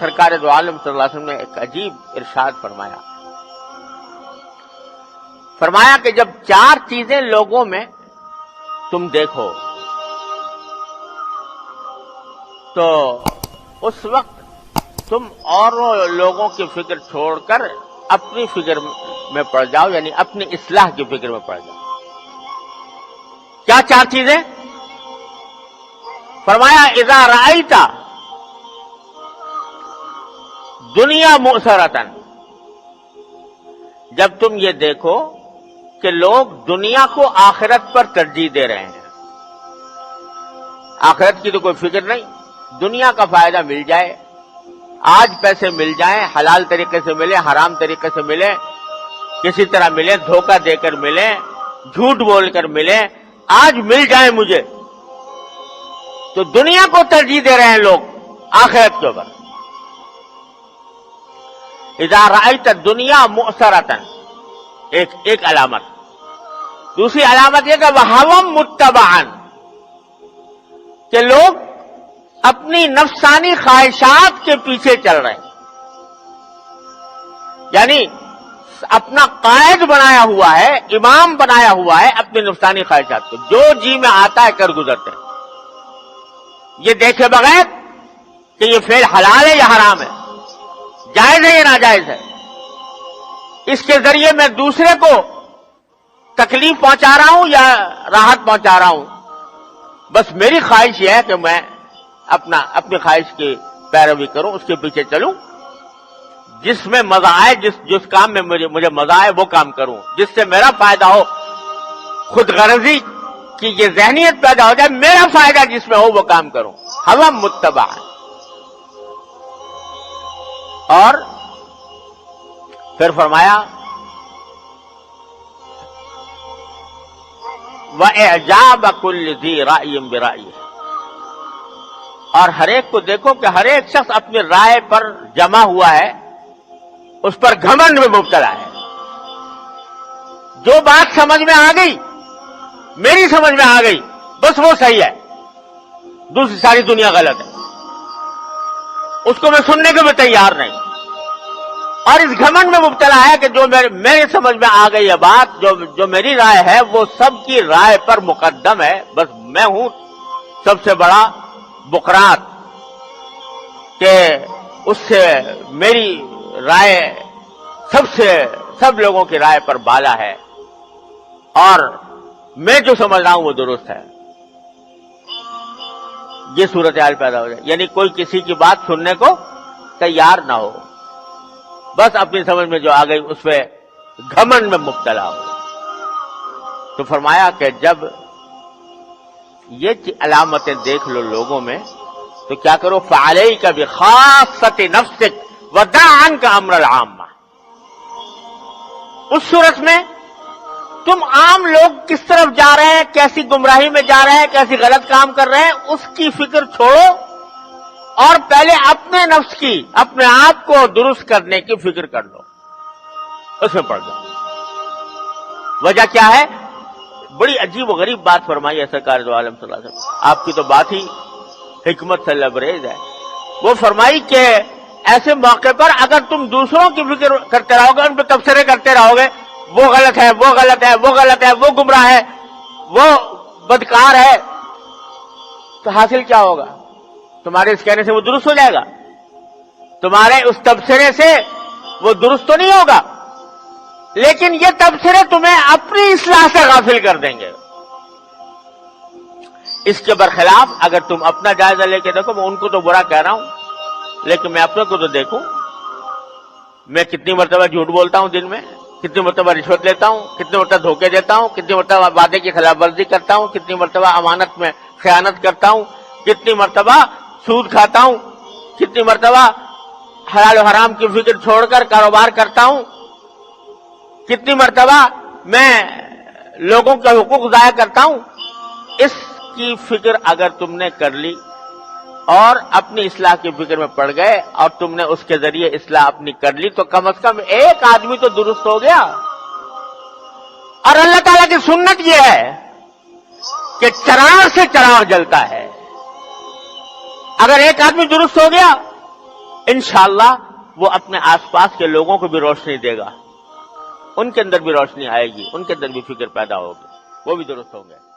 سرکار دو عالم صلی اللہ علیہ وسلم نے ایک عجیب ارشاد فرمایا کہ جب چار چیزیں لوگوں میں تم دیکھو تو اس وقت تم اور لوگوں کی فکر چھوڑ کر اپنی فکر میں پڑ جاؤ، یعنی اپنی اصلاح کی فکر میں پڑ جاؤ۔ کیا چار چیزیں؟ فرمایا اذا رأیت دنیا مؤثرتن، جب تم یہ دیکھو کہ لوگ دنیا کو آخرت پر ترجیح دے رہے ہیں، آخرت کی تو کوئی فکر نہیں، دنیا کا فائدہ مل جائے، آج پیسے مل جائیں، حلال طریقے سے ملے، حرام طریقے سے ملے، کسی طرح ملے، دھوکہ دے کر ملے، جھوٹ بول کر ملے، آج مل جائے مجھے، تو دنیا کو ترجیح دے رہے ہیں لوگ آخرت کے اوپر۔ اذا رأیت الدنیا مؤثرتن، ایک علامت۔ دوسری علامت یہ کہ وہوم متبعن، کہ لوگ اپنی نفسانی خواہشات کے پیچھے چل رہے ہیں، یعنی اپنا قائد بنایا ہوا ہے، امام بنایا ہوا ہے اپنی نفسانی خواہشات کو، جو جی میں آتا ہے کر گزرتے ہیں، یہ دیکھے بغیر کہ یہ فعل حلال ہے یا حرام ہے، جائز ہے یا ناجائز ہے، اس کے ذریعے میں دوسرے کو تکلیف پہنچا رہا ہوں یا راحت پہنچا رہا ہوں، بس میری خواہش یہ ہے کہ میں اپنی خواہش کی پیروی کروں، اس کے پیچھے چلوں، جس میں مزہ آئے، جس کام میں مجھے مزہ آئے وہ کام کروں، جس سے میرا فائدہ ہو، خود غرضی کی یہ ذہنیت پیدا ہو جائے، میرا فائدہ جس میں ہو وہ کام کروں، ہوا متبع۔ اور پھر فرمایا وَإِعْجَابَ كُلِّ ذِي رَأْيٍ بِرَأْيِهِ، اور ہر ایک کو دیکھو کہ ہر ایک شخص اپنی رائے پر جمع ہوا ہے، اس پر گھمنڈ میں مبتلا ہے، جو بات سمجھ میں آ گئی، میری سمجھ میں آ گئی، بس وہ صحیح ہے، دوسری ساری دنیا غلط ہے، اس کو میں سننے کو بھی تیار نہیں، اور اس گھمنڈ میں مبتلا ہے کہ جو میری سمجھ میں آ گئی ہے بات، جو میری رائے ہے وہ سب کی رائے پر مقدم ہے، بس میں ہوں سب سے بڑا بقرات، کہ اس سے میری رائے سب لوگوں کی رائے پر بالا ہے، اور میں جو سمجھ رہا ہوں وہ درست ہے۔ یہ صورتحال پیدا ہو جائے، یعنی کوئی کسی کی بات سننے کو تیار نہ ہو، بس اپنی سمجھ میں جو آ گئی اس پہ گھمنڈ میں مبتلا ہو۔ تو فرمایا کہ جب یہ علامتیں دیکھ لو لوگوں میں تو کیا کرو، فعلیک بخاصۃ نفسک ودع عنک امر العامہ، اس صورت میں تم عام لوگ کس طرف جا رہے ہیں، کیسی گمراہی میں جا رہے ہیں، کیسی غلط کام کر رہے ہیں، اس کی فکر چھوڑو، اور پہلے اپنے نفس کی، اپنے آپ کو درست کرنے کی فکر کر لو، اس میں پڑ جاؤ۔ وجہ کیا ہے؟ بڑی عجیب و غریب بات فرمائی ہے سرکار دو عالم صلی اللہ علیہ وسلم، آپ کی تو بات ہی حکمت سے لبریز ہے۔ وہ فرمائی کہ ایسے موقع پر اگر تم دوسروں کی فکر کرتے رہو گے، ان پہ تبصرے کرتے رہو گے، وہ غلط ہے، وہ غلط ہے، وہ غلط ہے، وہ گمراہ ہے، وہ بدکار ہے، تو حاصل کیا ہوگا؟ تمہارے اس کہنے سے وہ درست ہو جائے گا؟ تمہارے اس تبصرے سے وہ درست تو نہیں ہوگا، لیکن یہ تبصرے تمہیں اپنی اصلاح سے غافل کر دیں گے۔ اس کے برخلاف اگر تم اپنا جائزہ لے کے دیکھو، میں ان کو تو برا کہہ رہا ہوں لیکن میں اپنے کو تو دیکھوں، میں کتنی مرتبہ جھوٹ بولتا ہوں دن میں، کتنی مرتبہ رشوت لیتا ہوں، کتنی مرتبہ دھوکے دیتا ہوں، کتنی مرتبہ وعدے کی خلاف ورزی کرتا ہوں، کتنی مرتبہ امانت میں خیانت کرتا ہوں، کتنی مرتبہ سود کھاتا ہوں، کتنی مرتبہ حلال و حرام کی فکر چھوڑ کر کاروبار کرتا ہوں، کتنی مرتبہ میں لوگوں کے حقوق ضائع کرتا ہوں۔ اس کی فکر اگر تم نے کر لی اور اپنی اصلاح کی فکر میں پڑ گئے اور تم نے اس کے ذریعے اصلاح اپنی کر لی تو کم از کم ایک آدمی تو درست ہو گیا۔ اور اللہ تعالیٰ کی سنت یہ ہے کہ چراغ سے چراغ جلتا ہے. اگر ایک آدمی درست ہو گیا انشاءاللہ وہ اپنے آس پاس کے لوگوں کو بھی روشنی دے گا, ان کے اندر بھی روشنی آئے گی, ان کے اندر بھی فکر پیدا ہوگی, وہ بھی درست ہوں گے.